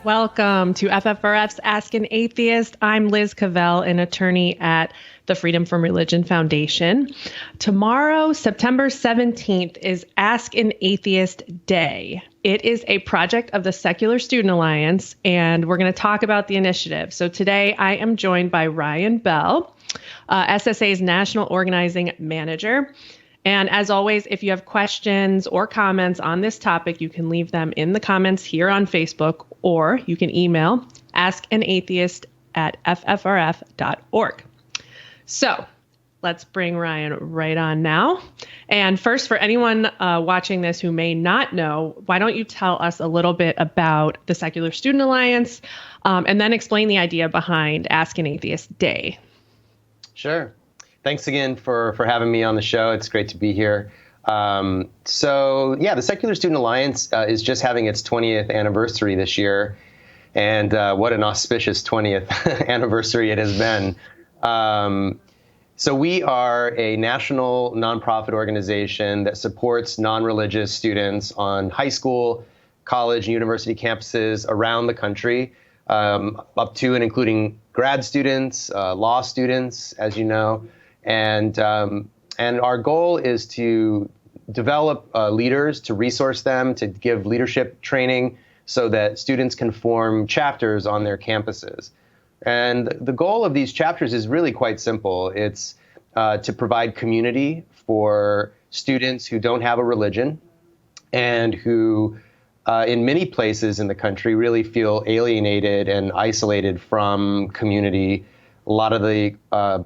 Welcome to FFRF's Ask an Atheist. I'm Liz Cavell, an attorney at the Freedom from Religion Foundation. Tomorrow, September 17th, is Ask an Atheist Day. It is a project of the Secular Student Alliance, and we're going to talk about the initiative. So today I am joined by Ryan Bell, SSA's National Organizing Manager. And as always, if you have questions or comments on this topic, you can leave them in the comments here on Facebook, or you can email askanatheist@ffrf.org. So let's bring Ryan right on now. And first, for anyone watching this who may not know, why don't you tell us a little bit about the Secular Student Alliance, and then explain the idea behind Ask an Atheist Day. Sure. Thanks again for having me on the show. It's great to be here. The Secular Student Alliance is just having its 20th anniversary this year. And what an auspicious 20th anniversary it has been. So we are a national nonprofit organization that supports non-religious students on high school, college, and university campuses around the country, up to and including grad students, law students, as you know. And our goal is to develop leaders, to resource them, to give leadership training so that students can form chapters on their campuses. And the goal of these chapters is really quite simple. It's to provide community for students who don't have a religion and who, in many places in the country, really feel alienated and isolated from community. A lot of the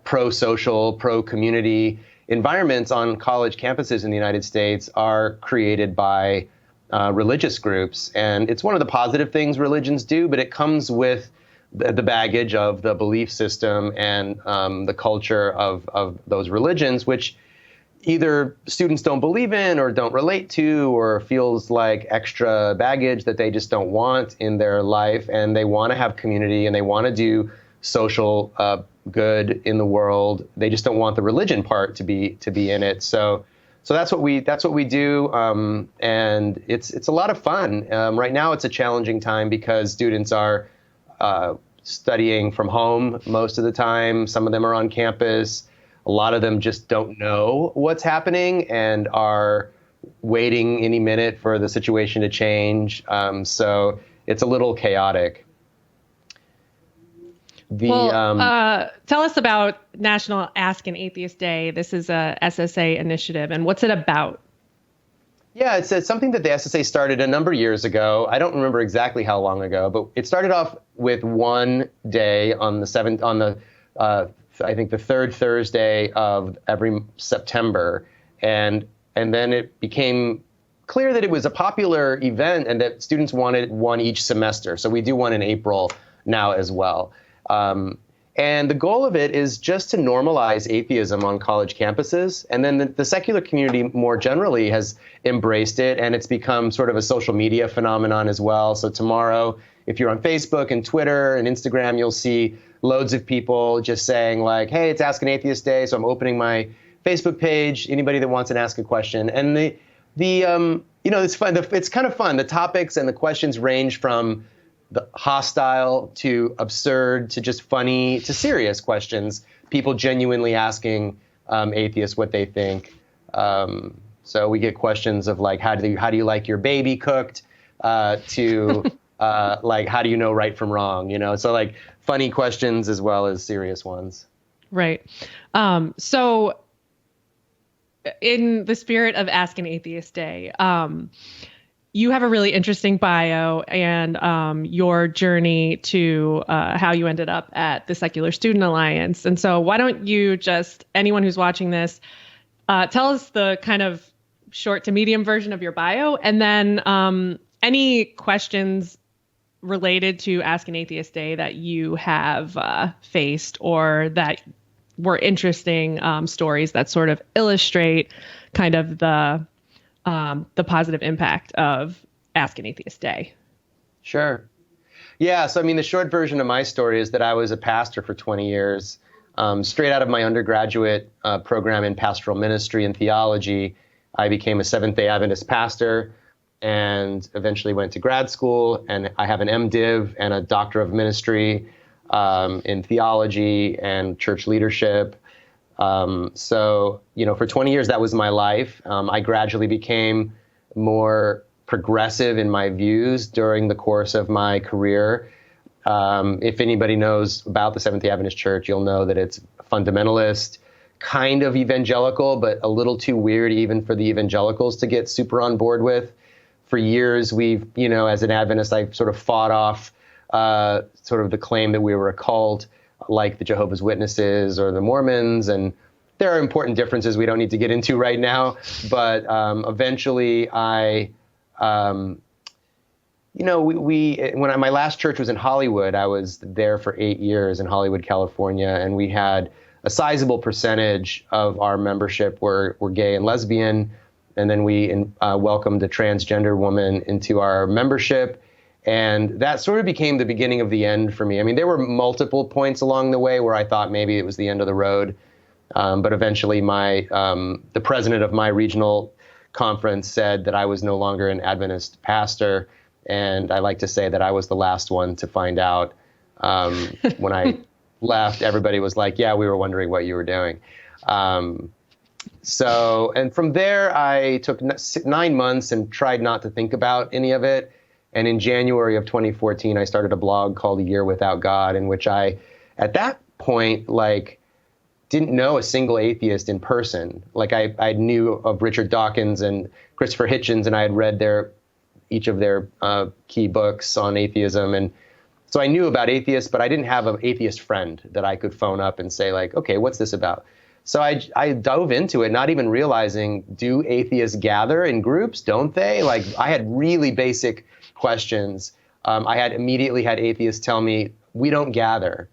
pro-social, pro-community environments on college campuses in the United States are created by religious groups. And it's one of the positive things religions do, but it comes with the baggage of the belief system and the culture of those religions, which either students don't believe in or don't relate to, or feels like extra baggage that they just don't want in their life. And they want to have community and they want to do social good in the world. They just don't want the religion part to be in it. So that's what we do, and it's a lot of fun. Right now, it's a challenging time because students are studying from home most of the time. Some of them are on campus. A lot of them just don't know what's happening and are waiting any minute for the situation to change. So it's a little chaotic. Tell us about National Ask an Atheist Day. This is a SSA initiative, and what's it about? Yeah, it's something that the SSA started a number of years ago. I don't remember exactly how long ago, but it started off with one day on the I think the third Thursday of every September, and then it became clear that it was a popular event and that students wanted one each semester. So we do one in April now as well. And the goal of it is just to normalize atheism on college campuses. And then the secular community more generally has embraced it, and it's become sort of a social media phenomenon as well. So tomorrow, if you're on Facebook and Twitter and Instagram, you'll see loads of people just saying like, hey, it's Ask an Atheist Day, so I'm opening my Facebook page. Anybody that wants to ask a question. And it's fun. It's kind of fun. The topics and the questions range from the hostile to absurd to just funny to serious questions, people genuinely asking atheists what they think. So we get questions of like, how do you like your baby cooked, to like, how do you know right from wrong? So like funny questions as well as serious ones. Right. So in the spirit of Ask an Atheist Day, you have a really interesting bio and your journey to how you ended up at the Secular Student Alliance. And so why don't you just, anyone who's watching this, tell us the kind of short to medium version of your bio, and then any questions related to Ask an Atheist Day that you have faced or that were interesting stories that sort of illustrate kind of the positive impact of Ask an Atheist Day. Sure. Yeah. So, I mean, the short version of my story is that I was a pastor for 20 years, straight out of my undergraduate program in pastoral ministry and theology. I became a Seventh-day Adventist pastor. and eventually went to grad school. And I have an MDiv and a Doctor of Ministry in theology and church leadership. So, for 20 years, that was my life. I gradually became more progressive in my views during the course of my career. If anybody knows about the Seventh-day Adventist Church, you'll know that it's fundamentalist, kind of evangelical, but a little too weird even for the evangelicals to get super on board with. For years, we've, as an Adventist, I've sort of fought off sort of the claim that we were a cult, like the Jehovah's Witnesses or the Mormons. And there are important differences we don't need to get into right now. But eventually my last church was in Hollywood. I was there for 8 years in Hollywood, California, and we had a sizable percentage of our membership were gay and lesbian. And then we welcomed a transgender woman into our membership. And that sort of became the beginning of the end for me. I mean, there were multiple points along the way where I thought maybe it was the end of the road. But eventually the president of my regional conference said that I was no longer an Adventist pastor. And I like to say that I was the last one to find out. When I left, everybody was like, yeah, we were wondering what you were doing. And from there, I took 9 months and tried not to think about any of it. And in January of 2014, I started a blog called A Year Without God, in which I, at that point, didn't know a single atheist in person. I knew of Richard Dawkins and Christopher Hitchens, and I had read each of their key books on atheism. And so I knew about atheists, but I didn't have an atheist friend that I could phone up and say, okay, what's this about? So I dove into it, not even realizing, do atheists gather in groups? Don't they? I had really basic questions. I had immediately had atheists tell me, we don't gather.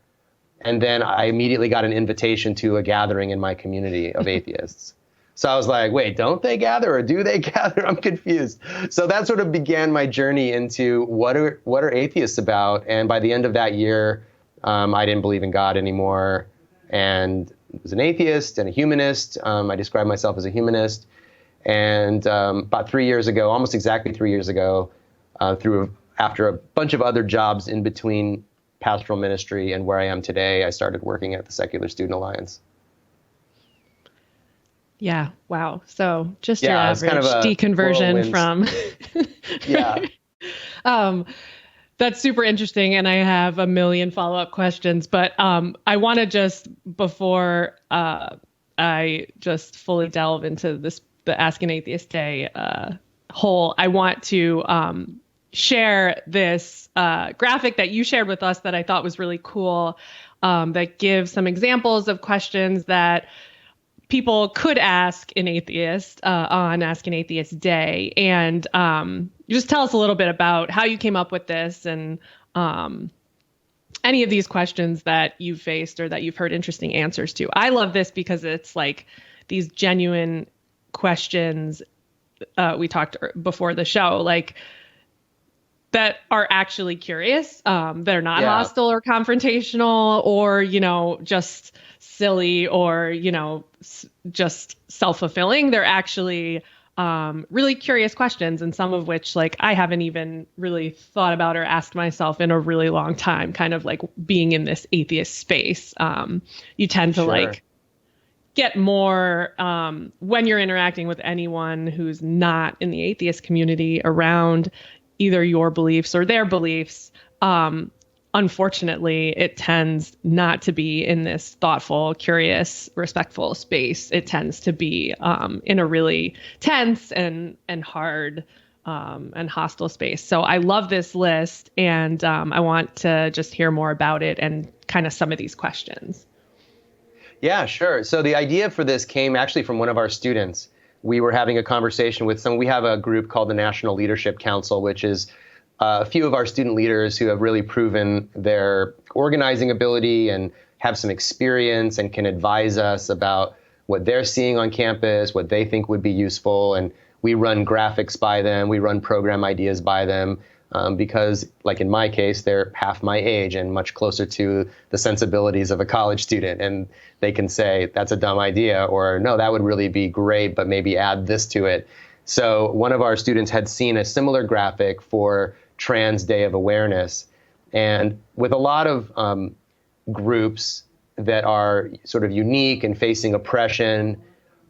And then I immediately got an invitation to a gathering in my community of atheists. So I was like, wait, don't they gather or do they gather? I'm confused. So that sort of began my journey into what are atheists about? And by the end of that year, I didn't believe in God anymore and was an atheist and a humanist. I describe myself as a humanist. And about 3 years ago, almost exactly 3 years ago, after a bunch of other jobs in between pastoral ministry and where I am today, I started working at the Secular Student Alliance. Yeah. Wow. So just your average kind of deconversion from. Yeah. That's super interesting. And I have a million follow-up questions, but I want to just, before I just fully delve into the Ask an Atheist Day whole, I want to share this graphic that you shared with us that I thought was really cool, that gives some examples of questions that people could ask an atheist on Ask an Atheist Day. And just tell us a little bit about how you came up with this and any of these questions that you've faced or that you've heard interesting answers to. I love this because it's these genuine questions we talked before the show, that are actually curious. They're not hostile or confrontational or, just silly or, just self-fulfilling. They're actually really curious questions, and some of which I haven't even really thought about or asked myself in a really long time, kind of being in this atheist space. You tend to get more when you're interacting with anyone who's not in the atheist community around either your beliefs or their beliefs. Unfortunately, it tends not to be in this thoughtful, curious, respectful space. It tends to be in a really tense and hard and hostile space. So I love this list, and I want to just hear more about it and kind of some of these questions. Yeah, sure. So the idea for this came actually from one of our students. We were having a conversation with we have a group called the National Leadership Council, which is a few of our student leaders who have really proven their organizing ability and have some experience and can advise us about what they're seeing on campus, what they think would be useful. And we run graphics by them. We run program ideas by them because, in my case, they're half my age and much closer to the sensibilities of a college student. And they can say, that's a dumb idea, or no, that would really be great, but maybe add this to it. So one of our students had seen a similar graphic for Trans Day of Awareness. And with a lot of groups that are sort of unique and facing oppression,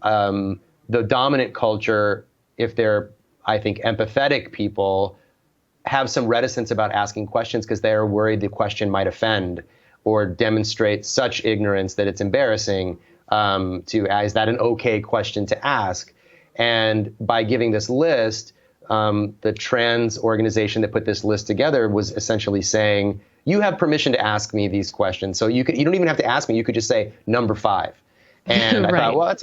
the dominant culture, if they're, I think, empathetic people, have some reticence about asking questions because they are worried the question might offend or demonstrate such ignorance that it's embarrassing. Is that an okay question to ask? And by giving this list, the trans organization that put this list together was essentially saying, you have permission to ask me these questions. So you don't even have to ask me. You could just say number 5. And I thought, well,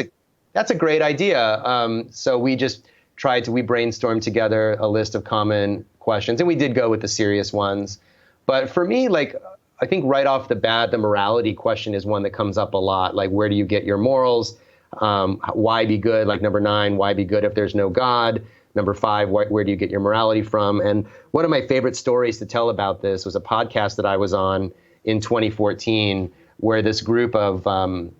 that's a great idea. So we just we brainstormed together a list of common questions, and we did go with the serious ones. But for me, like, I think right off the bat, the morality question is one that comes up a lot. Like, where do you get your morals? Why be good? Like number 9, why be good if there's no God? Number 5, where do you get your morality from? And one of my favorite stories to tell about this was a podcast that I was on in 2014, where this group of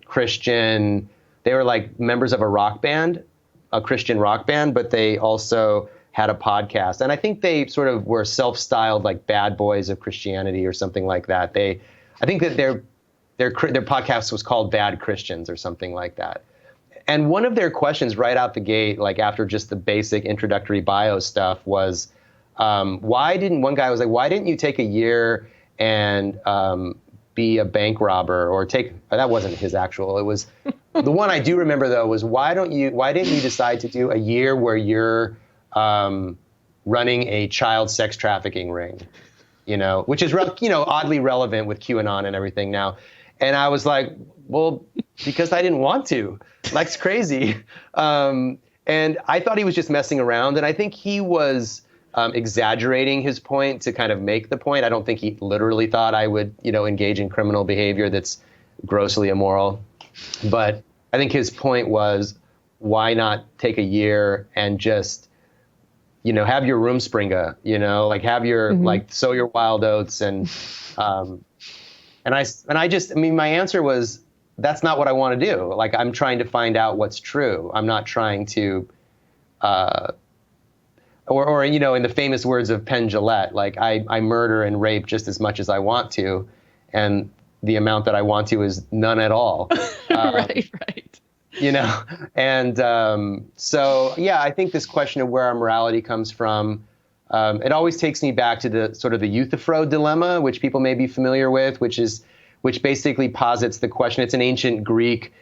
Christian, they were like members of a rock band, a Christian rock band, but they also had a podcast. And I think they sort of were self-styled like bad boys of Christianity or something like that. I think that their podcast was called Bad Christians or something like that. And one of their questions right out the gate, like after just the basic introductory bio stuff, was why didn't you take a year and be a bank robber or that wasn't his actual, it was the one I do remember though was why didn't you decide to do a year where you're running a child sex trafficking ring, which is, oddly relevant with QAnon and everything now. And I was like, well, because I didn't want to. That's crazy. And I thought he was just messing around. And I think he was exaggerating his point to kind of make the point. I don't think he literally thought I would, engage in criminal behavior that's grossly immoral. But I think his point was, why not take a year and just, have your Rumspringa, like have your, like sow your wild oats and my answer was, that's not what I want to do. Like, I'm trying to find out what's true. I'm not trying to, or in the famous words of Penn Jillette, like I murder and rape just as much as I want to, and the amount that I want to is none at all. Right. And so, yeah, I think this question of where our morality comes from, it always takes me back to the sort of the Euthyphro dilemma, which people may be familiar with, which basically posits the question. It's an ancient Greek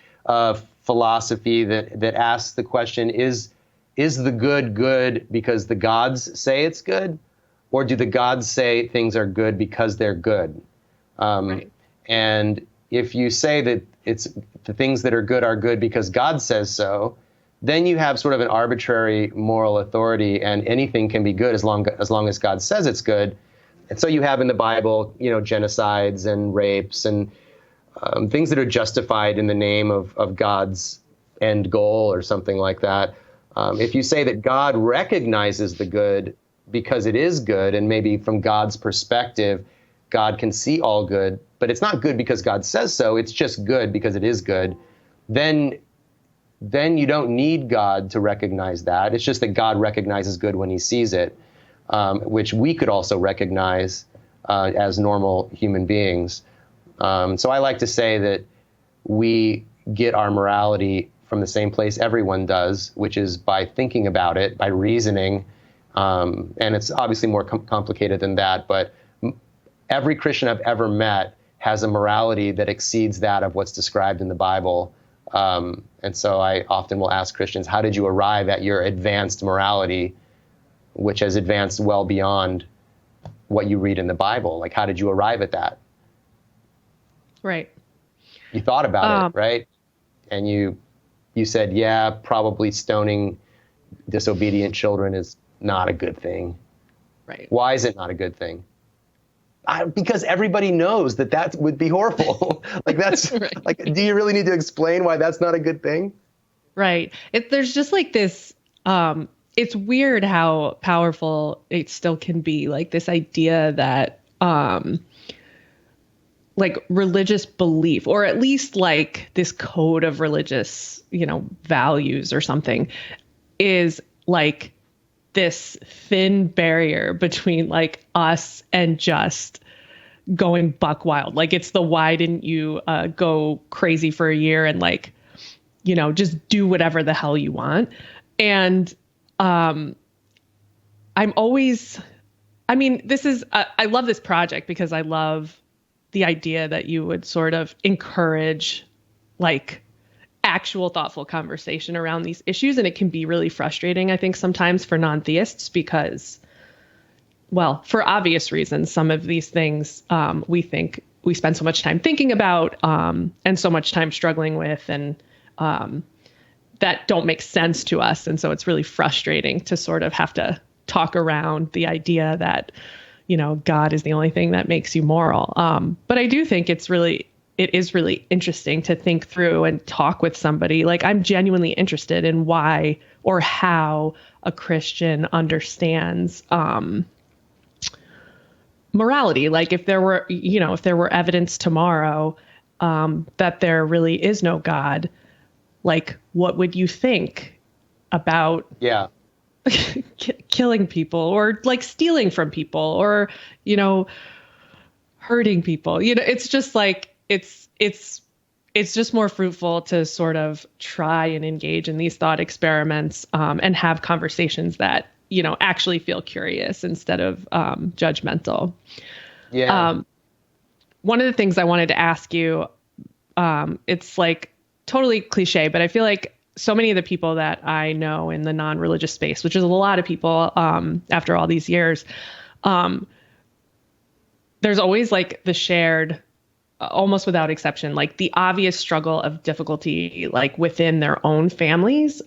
philosophy that asks the question, is the good because the gods say it's good? Or do the gods say things are good because they're good? Right. And if you say that it's the things that are good because God says so, then you have sort of an arbitrary moral authority, and anything can be good as long as God says it's good. And so you have in the Bible, genocides and rapes and things that are justified in the name of God's end goal or something like that. If you say that God recognizes the good because it is good, and maybe from God's perspective, God can see all good, but it's not good because God says so, it's just good because it is good, then you don't need God to recognize that. It's just that God recognizes good when he sees it, which we could also recognize as normal human beings. So I like to say that we get our morality from the same place everyone does, which is by thinking about it, by reasoning. And it's obviously more complicated than that, but every Christian I've ever met has a morality that exceeds that of what's described in the Bible. And so I often will ask Christians, how did you arrive at your advanced morality, which has advanced well beyond what you read in the Bible? Like, how did you arrive at that? Right. You thought about it, right? And you said, yeah, probably stoning disobedient children is not a good thing. Right. Why is it not a good thing? Because everybody knows that would be horrible. Like, that's right. Like, do you really need to explain why that's not a good thing? Right. There's just like this, it's weird how powerful it still can be, like this idea that, like religious belief, or at least like this code of religious, values or something, is like this thin barrier between like us and just going buck wild. Like it's the why didn't you go crazy for a year and like, just do whatever the hell you want. And I'm always, I love this project because I love the idea that you would sort of encourage like actual thoughtful conversation around these issues. And it can be really frustrating, I think, sometimes for non-theists because, well, for obvious reasons, some of these things we think we spend so much time thinking about and so much time struggling with and that don't make sense to us. And so it's really frustrating to sort of have to talk around the idea that, God is the only thing that makes you moral. But I do think it is really interesting to think through and talk with somebody. Like I'm genuinely interested in why or how a Christian understands morality. Like if there were evidence tomorrow that there really is no God, like what would you think about killing people or like stealing from people or, hurting people? It's just like, it's just more fruitful to sort of try and engage in these thought experiments and have conversations that, actually feel curious instead of judgmental. Yeah. One of the things I wanted to ask you, it's like totally cliche, but I feel like so many of the people that I know in the non-religious space, which is a lot of people after all these years, there's always like the shared, almost without exception, like the obvious struggle of difficulty, like within their own families,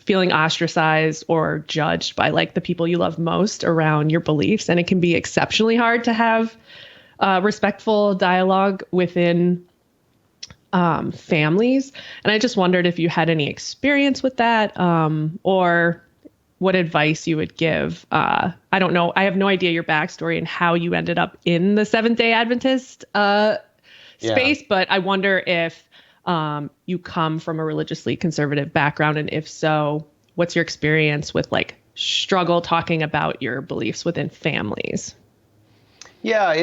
feeling ostracized or judged by like the people you love most around your beliefs. And it can be exceptionally hard to have respectful dialogue within families. And I just wondered if you had any experience with that or what advice you would give. I don't know. I have no idea your backstory and how you ended up in the Seventh-day Adventist space, but I wonder if you come from a religiously conservative background. And if so, what's your experience with like struggle talking about your beliefs within families? Yeah,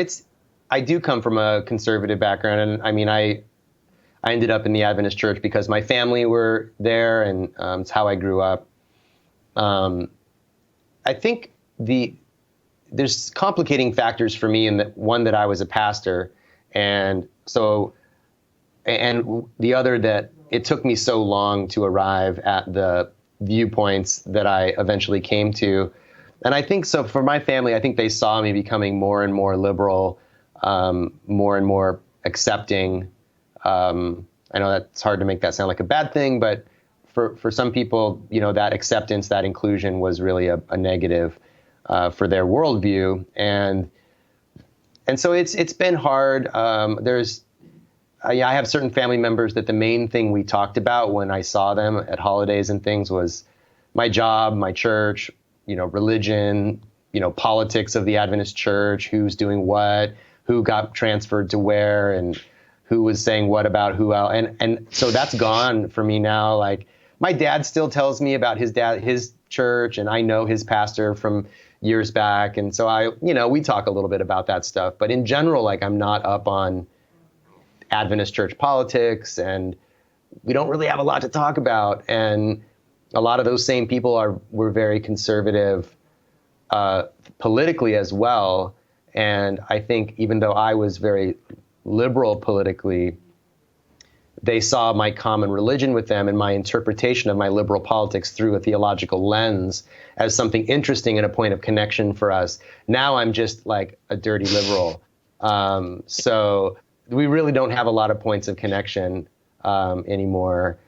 I do come from a conservative background. And I mean, I ended up in the Adventist church because my family were there and it's how I grew up. I think there's complicating factors for me in that one, that I was a pastor. And the other that it took me so long to arrive at the viewpoints that I eventually came to. And I think so for my family, I think they saw me becoming more and more liberal, more and more accepting. I know that's hard to make that sound like a bad thing, but for some people, that acceptance, that inclusion was really a negative for their worldview. And so it's been hard. I have certain family members that the main thing we talked about when I saw them at holidays and things was my job, my church, religion, politics of the Adventist church, who's doing what, who got transferred to where, and who was saying what about who else. And so that's gone for me now. Like my dad still tells me about his church, and I know his pastor from years back. And so we talk a little bit about that stuff, but in general, like I'm not up on Adventist church politics, and we don't really have a lot to talk about. And a lot of those same people were very conservative politically as well. And I think even though I was very liberal politically, they saw my common religion with them and my interpretation of my liberal politics through a theological lens as something interesting and a point of connection for us. Now I'm just like a dirty liberal. So we really don't have a lot of points of connection anymore.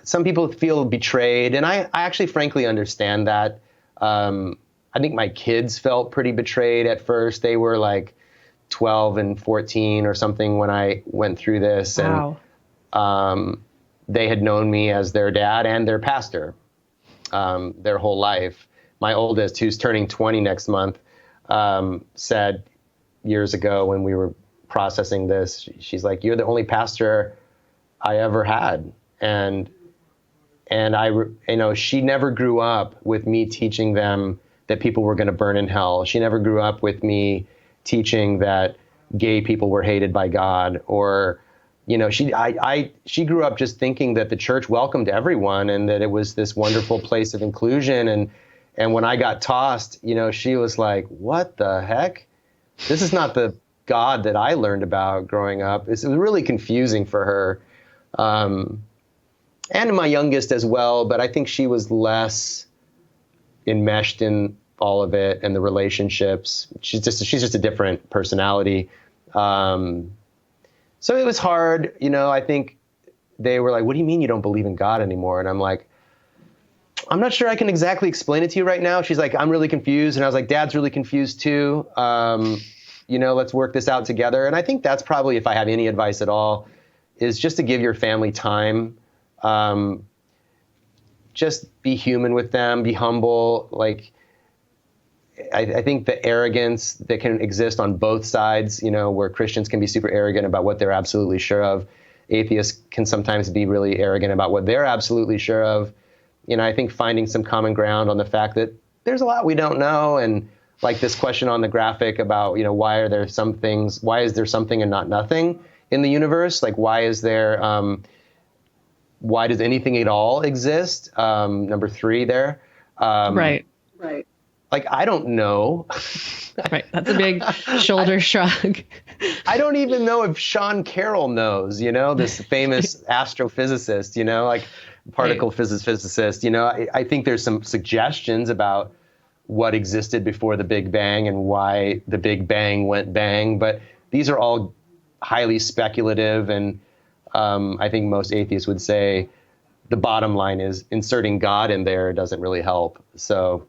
Some people feel betrayed, and I actually frankly understand that. I think my kids felt pretty betrayed at first. They were like 12 and 14 or something when I went through this. Wow. And they had known me as their dad and their pastor their whole life. My oldest, who's turning 20 next month, said years ago when we were processing this, she's like, "You're the only pastor I ever had." And she never grew up with me teaching them that people were going to burn in hell. She never grew up with me teaching that gay people were hated by God, or, she grew up just thinking that the church welcomed everyone and that it was this wonderful place of inclusion. And when I got tossed, she was like, what the heck? This is not the God that I learned about growing up. It was really confusing for her. And my youngest as well, but I think she was less enmeshed in all of it and the relationships. She's just a different personality. So it was hard. I think they were like, what do you mean you don't believe in God anymore? And I'm like, I'm not sure I can exactly explain it to you right now. She's like, I'm really confused. And I was like, Dad's really confused too. Let's work this out together. And I think that's probably, if I have any advice at all, is just to give your family time. Just be human with them, be humble. Like, I think the arrogance that can exist on both sides, where Christians can be super arrogant about what they're absolutely sure of. Atheists can sometimes be really arrogant about what they're absolutely sure of. I think finding some common ground on the fact that there's a lot we don't know. And like this question on the graphic about, why is there something and not nothing in the universe? Like, why does anything at all exist? Number 3 there. Right. Like, I don't know. Right. That's a big shoulder shrug. I don't even know if Sean Carroll knows, this famous astrophysicist, like particle physicist. I think there's some suggestions about what existed before the Big Bang and why the Big Bang went bang. But these are all highly speculative. And I think most atheists would say the bottom line is inserting God in there doesn't really help. So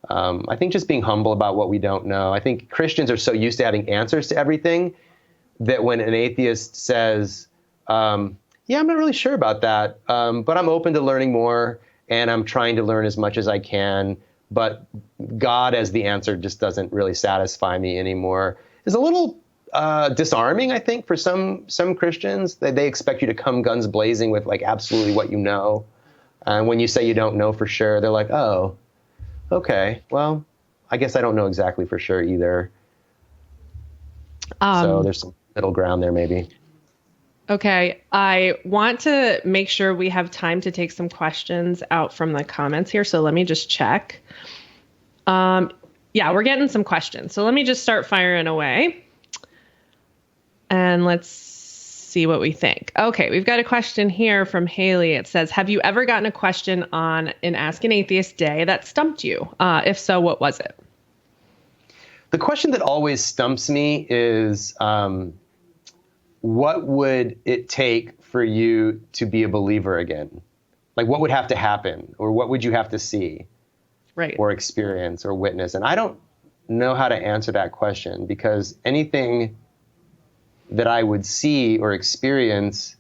I think just being humble about what we don't know. I think Christians are so used to having answers to everything that when an atheist says, I'm not really sure about that, but I'm open to learning more and I'm trying to learn as much as I can, but God as the answer just doesn't really satisfy me anymore, is a little disarming, I think, for some Christians. They expect you to come guns blazing with like absolutely what you know. And when you say you don't know for sure, they're like, oh, okay, well, I guess I don't know exactly for sure either. So there's some middle ground there maybe. Okay, I want to make sure we have time to take some questions out from the comments here. So let me just check. Yeah, we're getting some questions. So let me just start firing away. And let's see what we think. Okay, we've got a question here from Haley. It says, have you ever gotten a question on an Ask an Atheist day that stumped you? If so, what was it? The question that always stumps me is, what would it take for you to be a believer again? Like, what would have to happen? Or what would you have to see? Right. Or experience or witness? And I don't know how to answer that question, because anything that I would see or experience,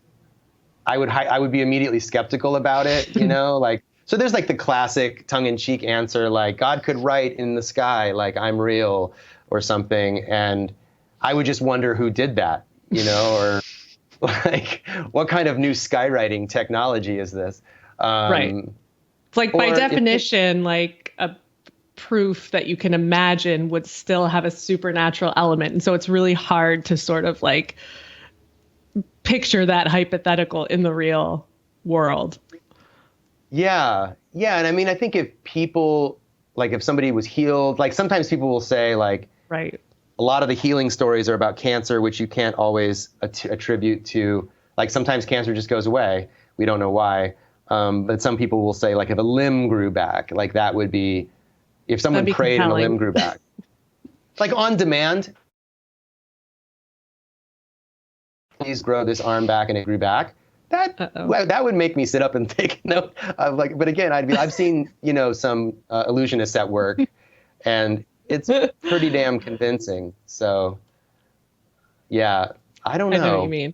I would be immediately skeptical about it, like, so there's like the classic tongue-in-cheek answer, like God could write in the sky, like I'm real or something. And I would just wonder who did that, or like, what kind of new skywriting technology is this? Right. It's like by definition, like a proof that you can imagine would still have a supernatural element. And so it's really hard to sort of like picture that hypothetical in the real world. Yeah. And I mean, I think if people, like if somebody was healed, like sometimes people will say like, right, a lot of the healing stories are about cancer, which you can't always attribute to, like sometimes cancer just goes away. We don't know why. But some people will say like if a limb grew back, like that would be, if someone prayed and a limb grew back, like on demand, please grow this arm back and it grew back. That would make me sit up and take note of like, but again, I've seen, some illusionists at work and it's pretty damn convincing. So yeah, I don't know. I know what you mean.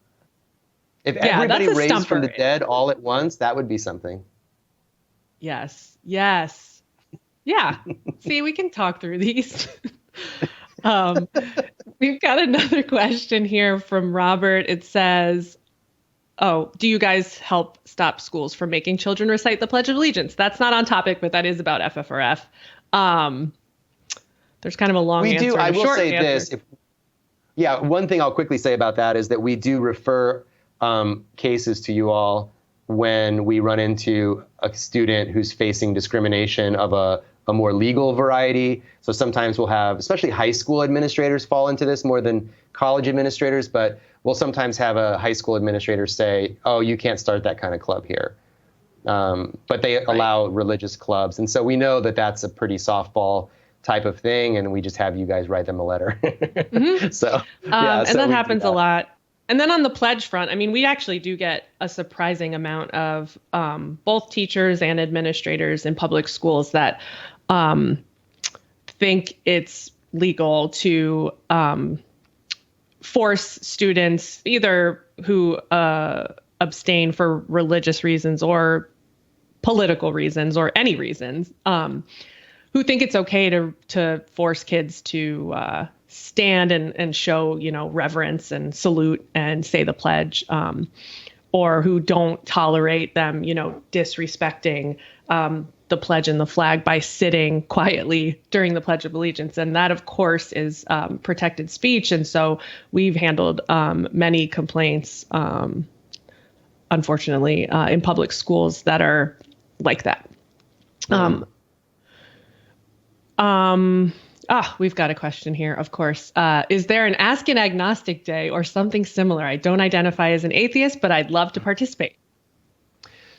If everybody raised from the dead all at once, that would be something. Yes. Yeah. See, we can talk through these. We've got another question here from Robert. It says, Oh, do you guys help stop schools from making children recite the Pledge of Allegiance? That's not on topic, but that is about FFRF. Um, there's kind of a long We answer do. and I a will short say answer. this. Yeah, one thing I'll quickly say about that is that we do refer cases to you all when we run into a student who's facing discrimination of a more legal variety. So sometimes we'll have, especially high school administrators fall into this more than college administrators, but we'll sometimes have a high school administrator say, oh, you can't start that kind of club here. But they allow religious clubs. And so we know that that's a pretty softball type of thing, and we just have you guys write them a letter. So, yeah, and that happens a lot. And then on the pledge front, I mean, we actually do get a surprising amount of both teachers and administrators in public schools that think it's legal to force students either who abstain for religious reasons or political reasons or any reasons, who think it's okay to force kids to stand and show, reverence and salute and say the pledge, or who don't tolerate them, disrespecting the pledge and the flag by sitting quietly during the Pledge of Allegiance. And that, of course, is protected speech. And so we've handled many complaints, unfortunately, in public schools that are like that. We've got a question here, of course. Is there an Ask an Agnostic Day or something similar? I don't identify as an atheist, but I'd love to participate.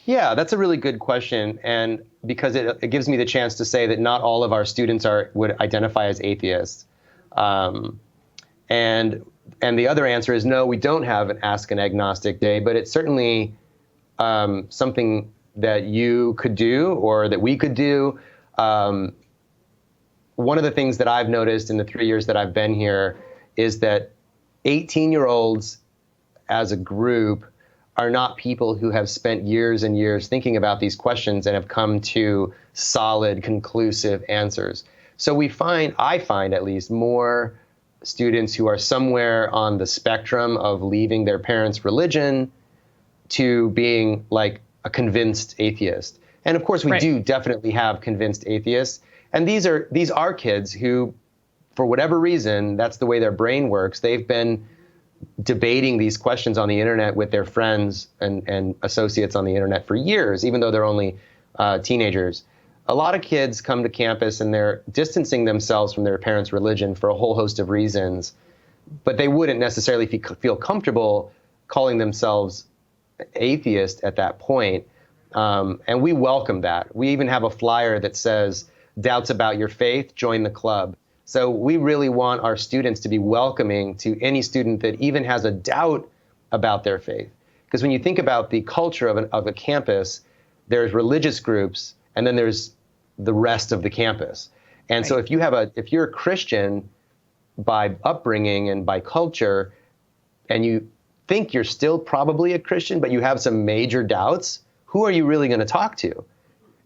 Yeah, that's a really good question. And because it gives me the chance to say that not all of our students would identify as atheists. And the other answer is no, we don't have an Ask an Agnostic Day, but it's certainly something that you could do or that we could do. One of the things that I've noticed in the 3 years that I've been here is that 18-year-olds as a group are not people who have spent years and years thinking about these questions and have come to solid, conclusive answers. So I find at least, more students who are somewhere on the spectrum of leaving their parents' religion to being like a convinced atheist. And of course, we do definitely have convinced atheists. And these are kids who, for whatever reason, that's the way their brain works. They've been debating these questions on the internet with their friends and associates on the internet for years, even though they're only teenagers. A lot of kids come to campus and they're distancing themselves from their parents' religion for a whole host of reasons, but they wouldn't necessarily feel comfortable calling themselves atheist at that point. And we welcome that. We even have a flyer that says, "Doubts about your faith, join the club." So we really want our students to be welcoming to any student that even has a doubt about their faith. Because when you think about the culture of a campus, there's religious groups, and then there's the rest of the campus. And so if you're a Christian by upbringing and by culture, and you think you're still probably a Christian, but you have some major doubts, who are you really going to talk to?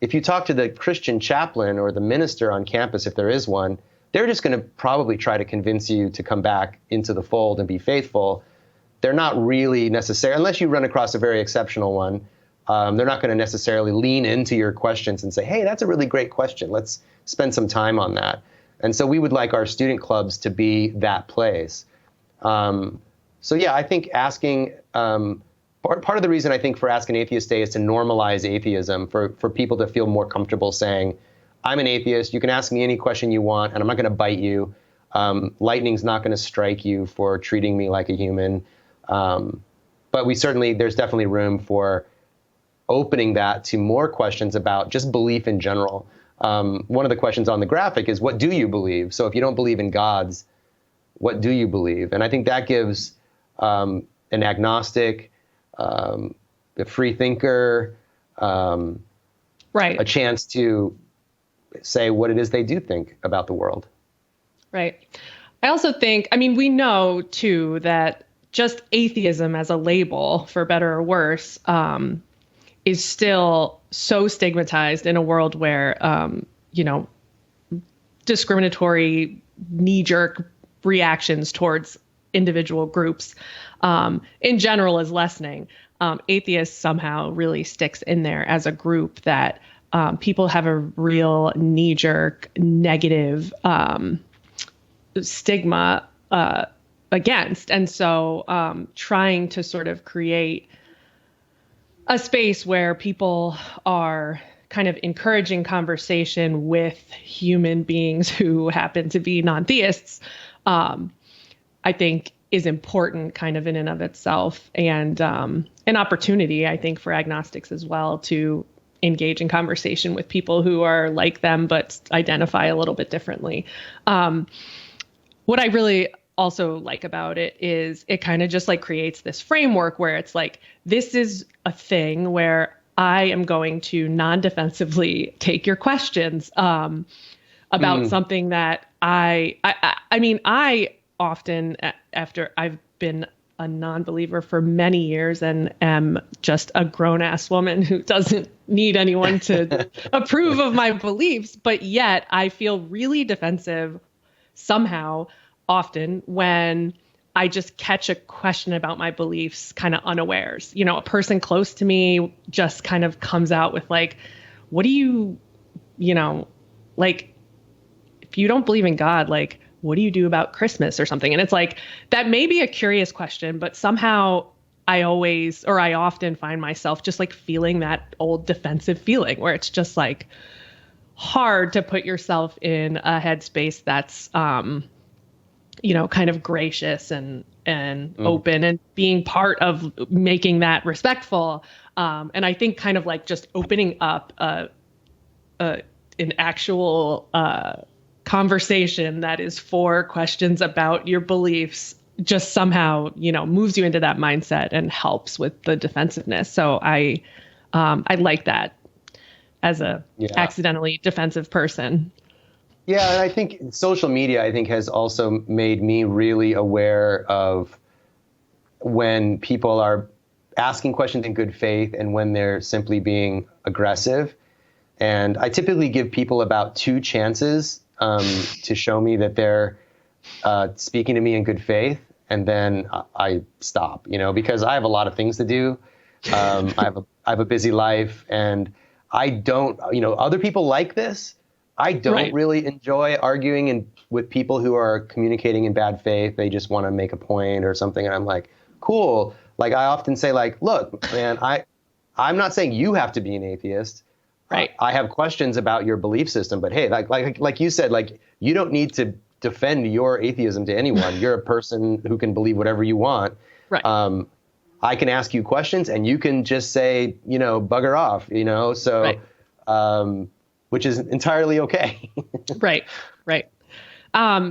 If you talk to the Christian chaplain or the minister on campus, if there is one, they're just going to probably try to convince you to come back into the fold and be faithful. They're not really necessary, unless you run across a very exceptional one, they're not going to necessarily lean into your questions and say, hey, that's a really great question. Let's spend some time on that. And so we would like our student clubs to be that place. So yeah, I think asking, part of the reason I think for Ask an Atheist Day is to normalize atheism, for people to feel more comfortable saying, I'm an atheist, you can ask me any question you want, and I'm not going to bite you. Lightning's not going to strike you for treating me like a human. But there's definitely room for opening that to more questions about just belief in general. One of the questions on the graphic is, what do you believe? So if you don't believe in gods, what do you believe? And I think that gives an agnostic, a free thinker, a chance to say what it is they do think about the world. Right. I also think, we know too that just atheism as a label, for better or worse, is still so stigmatized in a world where, discriminatory knee-jerk reactions towards individual groups in general is lessening. atheists somehow really sticks in there as a group that people have a real knee-jerk negative stigma against. And so trying to sort of create a space where people are kind of encouraging conversation with human beings who happen to be non-theists, I think is important kind of in and of itself, and an opportunity, I think, for agnostics as well to engage in conversation with people who are like them but identify a little bit differently. What I really also like about it is it kind of just like creates this framework where it's like, this is a thing where I am going to non-defensively take your questions about something that I mean, I often, after I've been a non-believer for many years and am just a grown-ass woman who doesn't need anyone to approve of my beliefs, but yet I feel really defensive somehow often when I just catch a question about my beliefs kind of unawares. You know, a person close to me just kind of comes out with like, what do you know, like, if you don't believe in God, like, what do you do about Christmas or something? And it's like, that may be a curious question, but somehow I often find myself just like feeling that old defensive feeling where it's just like hard to put yourself in a headspace that's, you know, kind of gracious and open and being part of making that respectful. And I think kind of like just opening up an actual conversation that is for questions about your beliefs just somehow, you know, moves you into that mindset and helps with the defensiveness. So I like that as a accidentally defensive person. Yeah, and I think social media, I think, has also made me really aware of when people are asking questions in good faith and when they're simply being aggressive. And I typically give people about 2 chances to show me that they're speaking to me in good faith, and then I stop, you know, because I have a lot of things to do. I have a busy life, and I don't, you know, other people like this. I don't really enjoy arguing with people who are communicating in bad faith. They just want to make a point or something. And I'm like, cool. Like, I often say, like, look, man, I'm not saying you have to be an atheist. Right. I have questions about your belief system, but hey, like you said, like, you don't need to defend your atheism to anyone. You're a person who can believe whatever you want. Right. I can ask you questions and you can just say, you know, bugger off, you know, so, which is entirely okay. Right.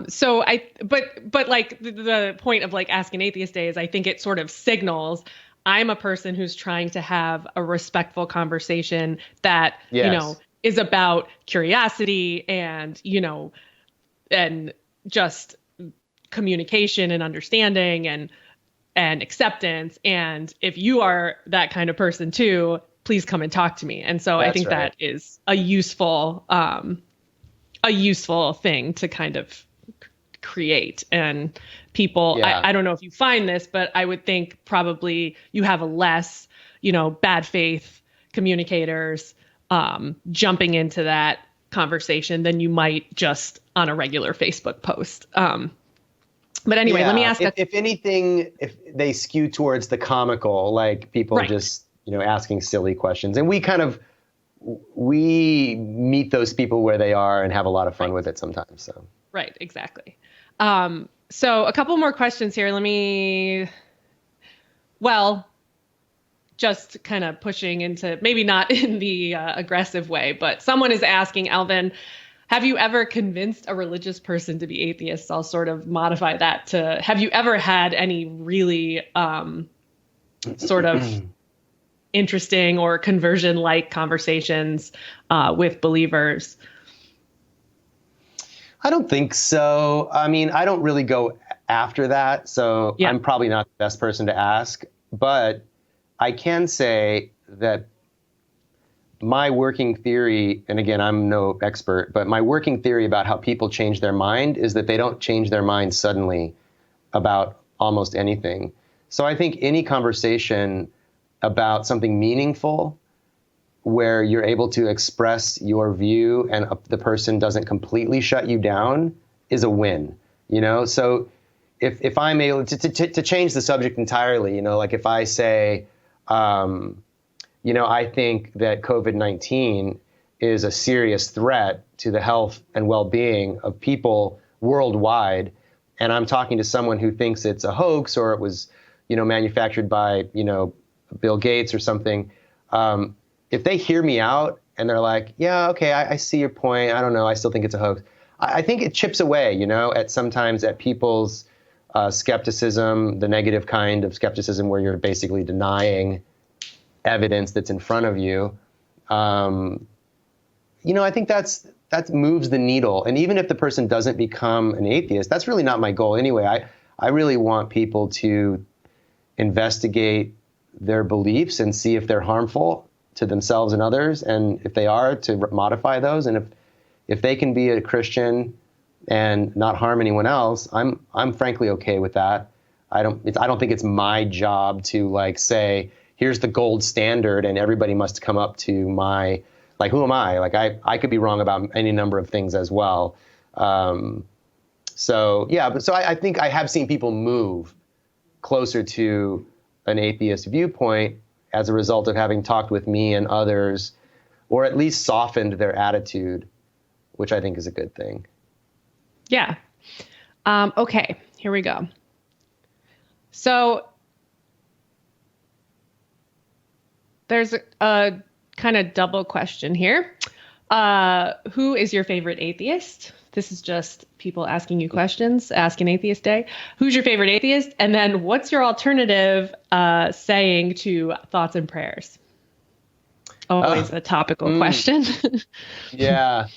So but like the point of like Ask an Atheist Day is I think it sort of signals I'm a person who's trying to have a respectful conversation that, you know, is about curiosity and, you know, and just communication and understanding and acceptance. And if you are that kind of person too, please come and talk to me. And so I think that is a useful thing to kind of create. And people, I don't know if you find this, but I would think probably you have a less, you know, bad faith communicators jumping into that conversation than you might just on a regular Facebook post. But anyway, let me ask. If anything, if they skew towards the comical, like people just, you know, asking silly questions, and we meet those people where they are and have a lot of fun with it sometimes. So. Right. Exactly. So a couple more questions here. Just kind of pushing into, maybe not in the aggressive way, but someone is asking, Alvin, have you ever convinced a religious person to be atheists? I'll sort of modify that to, have you ever had any really sort of interesting or conversion-like conversations with believers? I don't think so. I mean, I don't really go after that, so I'm probably not the best person to ask. But I can say that my working theory, and again, I'm no expert, but my working theory about how people change their mind is that they don't change their mind suddenly about almost anything. So I think any conversation about something meaningful where you're able to express your view and the person doesn't completely shut you down is a win, you know? So if I'm able to change the subject entirely, you know, like if I say, you know, I think that COVID-19 is a serious threat to the health and well-being of people worldwide, and I'm talking to someone who thinks it's a hoax or it was, you know, manufactured by, you know, Bill Gates or something, if they hear me out and they're like, yeah, okay, I see your point. I don't know. I still think it's a hoax. I think it chips away, you know, sometimes at people's skepticism, the negative kind of skepticism where you're basically denying evidence that's in front of you. You know, I think that moves the needle. And even if the person doesn't become an atheist, that's really not my goal anyway. I really want people to investigate their beliefs and see if they're harmful to themselves and others, and if they are, to modify those. And if they can be a Christian and not harm anyone else, I'm frankly okay with that. I don't think it's my job to like say, here's the gold standard and everybody must come up to my, like, who am I? Like I could be wrong about any number of things as well. So yeah, but so I think I have seen people move closer to an atheist viewpoint as a result of having talked with me and others, or at least softened their attitude, which I think is a good thing. Yeah. Okay, here we go. So there's a kind of double question here. Who is your favorite atheist? This is just people asking you questions, Ask an Atheist Day. Who's your favorite atheist? And then what's your alternative saying to thoughts and prayers? Always a topical question. Yeah.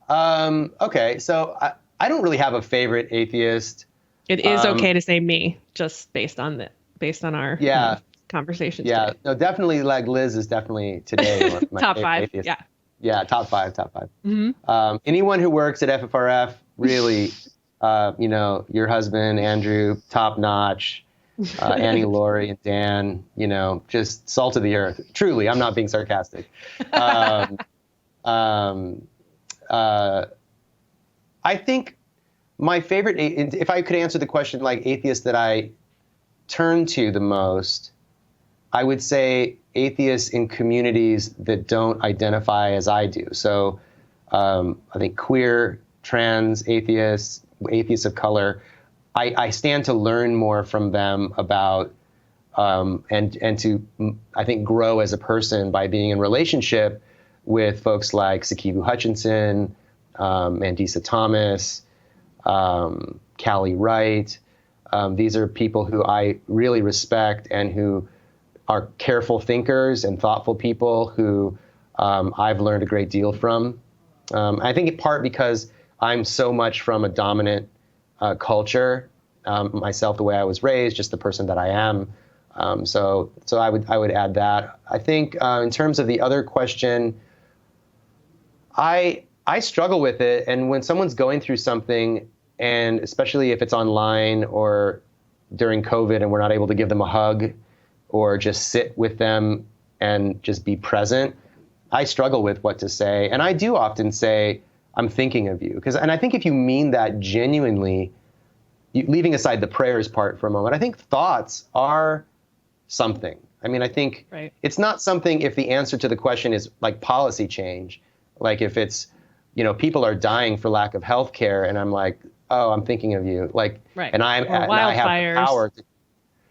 Okay, so I don't really have a favorite atheist. It is okay to say me, just based on our conversation. Yeah, today. no, definitely. Like Liz is definitely today my top favorite five. atheist. Yeah. Yeah, top five. Mm-hmm. Anyone who works at FFRF, really, you know, your husband, Andrew, top notch, Annie, Lori, and Dan, you know, just salt of the earth. Truly, I'm not being sarcastic. I think my favorite, if I could answer the question, like atheist that I turn to the most, I would say atheists in communities that don't identify as I do. So I think queer, trans atheists, atheists of color, I stand to learn more from them about and to, I think, grow as a person by being in relationship with folks like Sakibu Hutchinson, Mandisa Thomas, Callie Wright. These are people who I really respect and who are careful thinkers and thoughtful people who I've learned a great deal from. I think in part because I'm so much from a dominant culture, myself, the way I was raised, just the person that I am. So I would add that. I think in terms of the other question, I struggle with it. And when someone's going through something, and especially if it's online or during COVID and we're not able to give them a hug or just sit with them and just be present, I struggle with what to say. And I do often say, I'm thinking of you. And I think if you mean that genuinely, leaving aside the prayers part for a moment, I think thoughts are something. I mean, I think It's not something if the answer to the question is like policy change, like if it's, you know, people are dying for lack of health care and I'm like, oh, I'm thinking of you. Like, and I have the power to,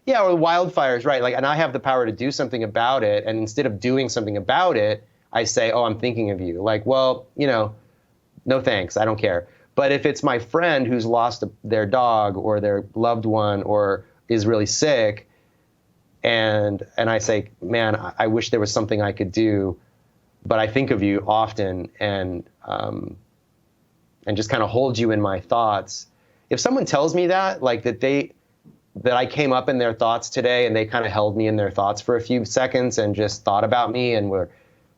or wildfires, right? Like, and I have the power to do something about it. And instead of doing something about it, I say, oh, I'm thinking of you. Like, well, you know, no thanks, I don't care. But if it's my friend who's lost their dog or their loved one or is really sick, and I say, man, I wish there was something I could do, but I think of you often and just kind of hold you in my thoughts. If someone tells me that, like that I came up in their thoughts today and they kind of held me in their thoughts for a few seconds and just thought about me and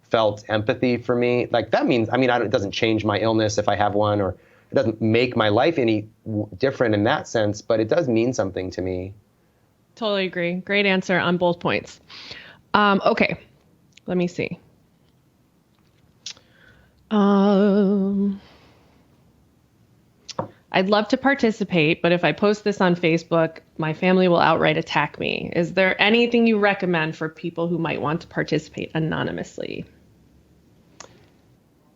felt empathy for me, like that means, I mean, it doesn't change my illness if I have one, or it doesn't make my life any different in that sense, but it does mean something to me. Totally agree. Great answer on both points. Okay, let me see. I'd love to participate, but if I post this on Facebook, my family will outright attack me. Is there anything you recommend for people who might want to participate anonymously?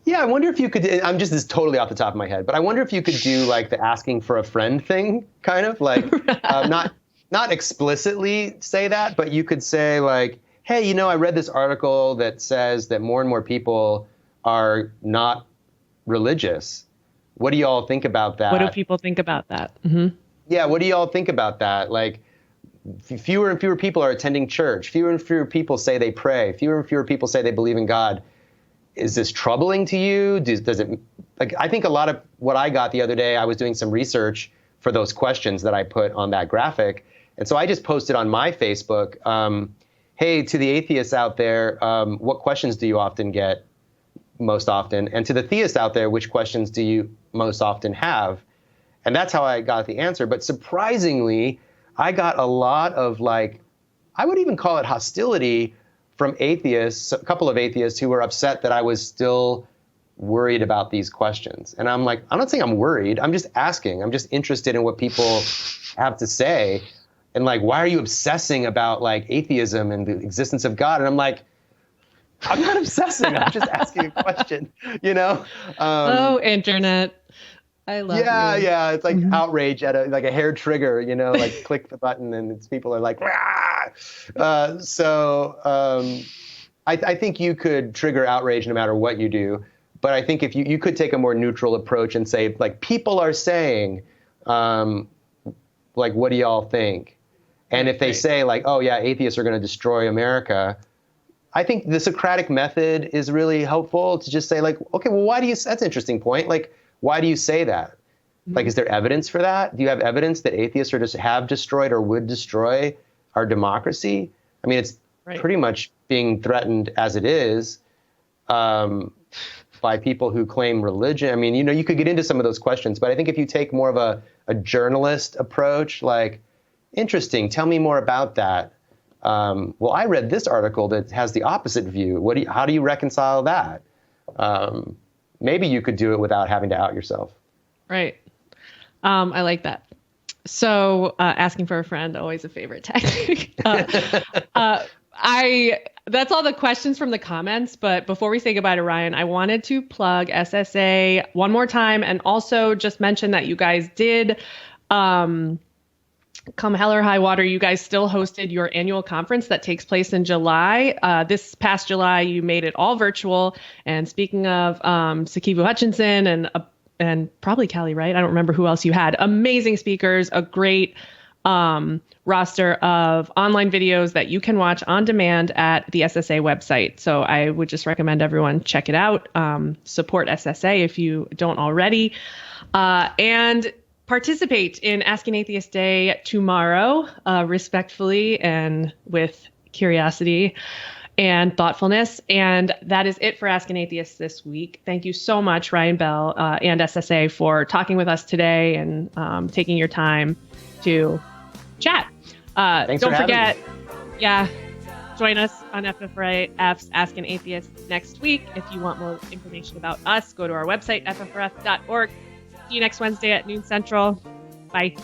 Yeah, I wonder if you could, I'm just this totally off the top of my head, but I wonder if you could do like the asking for a friend thing, kind of like not explicitly say that, but you could say like, hey, you know, I read this article that says that more and more people are not religious. What do you all think about that? What do people think about that? Mm-hmm. Yeah, what do you all think about that? Like, fewer and fewer people are attending church. Fewer and fewer people say they pray. Fewer and fewer people say they believe in God. Is this troubling to you? Does it, like, I think a lot of what I got the other day, I was doing some research for those questions that I put on that graphic. And so I just posted on my Facebook, hey, to the atheists out there, what questions do you often get most often? And to the theists out there, which questions do you most often have? And that's how I got the answer. But surprisingly, I got a lot of like, I would even call it hostility from atheists, a couple of atheists who were upset that I was still worried about these questions. And I'm like, I'm not saying I'm worried. I'm just asking. I'm just interested in what people have to say. And like, why are you obsessing about like atheism and the existence of God? And I'm like, I'm not obsessing. I'm just asking a question, you know? Oh, internet. I love you. Yeah. It's like outrage at like a hair trigger, you know, like click the button and people are like, rah! I think you could trigger outrage no matter what you do. But I think if you could take a more neutral approach and say, like, people are saying, like, what do y'all think? And if they say, like, oh, yeah, atheists are going to destroy America, I think the Socratic method is really helpful to just say, like, okay, well, why do you, that's an interesting point. Like, why do you say that? Mm-hmm. Like, is there evidence for that? Do you have evidence that atheists are just have destroyed or would destroy our democracy? I mean, it's pretty much being threatened as it is by people who claim religion. I mean, you know, you could get into some of those questions, but I think if you take more of a journalist approach, like, interesting, tell me more about that. Well, I read this article that has the opposite view. How do you reconcile that? Maybe you could do it without having to out yourself. Right. I like that. So asking for a friend, always a favorite tactic. That's all the questions from the comments. But before we say goodbye to Ryan, I wanted to plug SSA one more time and also just mention that you guys did come hell or high water, you guys still hosted your annual conference that takes place in July. This past July, you made it all virtual. And speaking of Sakivu Hutchinson and probably Callie Wright, I don't remember who else you had. Amazing speakers, a great roster of online videos that you can watch on demand at the SSA website. So I would just recommend everyone check it out. Support SSA if you don't already. And participate in Ask an Atheist Day tomorrow, respectfully and with curiosity and thoughtfulness. And that is it for Ask an Atheist this week. Thank you so much, Ryan Bell and SSA, for talking with us today and taking your time to chat. Thanks don't for forget, join us on FFRF's Ask an Atheist next week. If you want more information about us, go to our website, ffrf.org. See you next Wednesday at noon Central. Bye.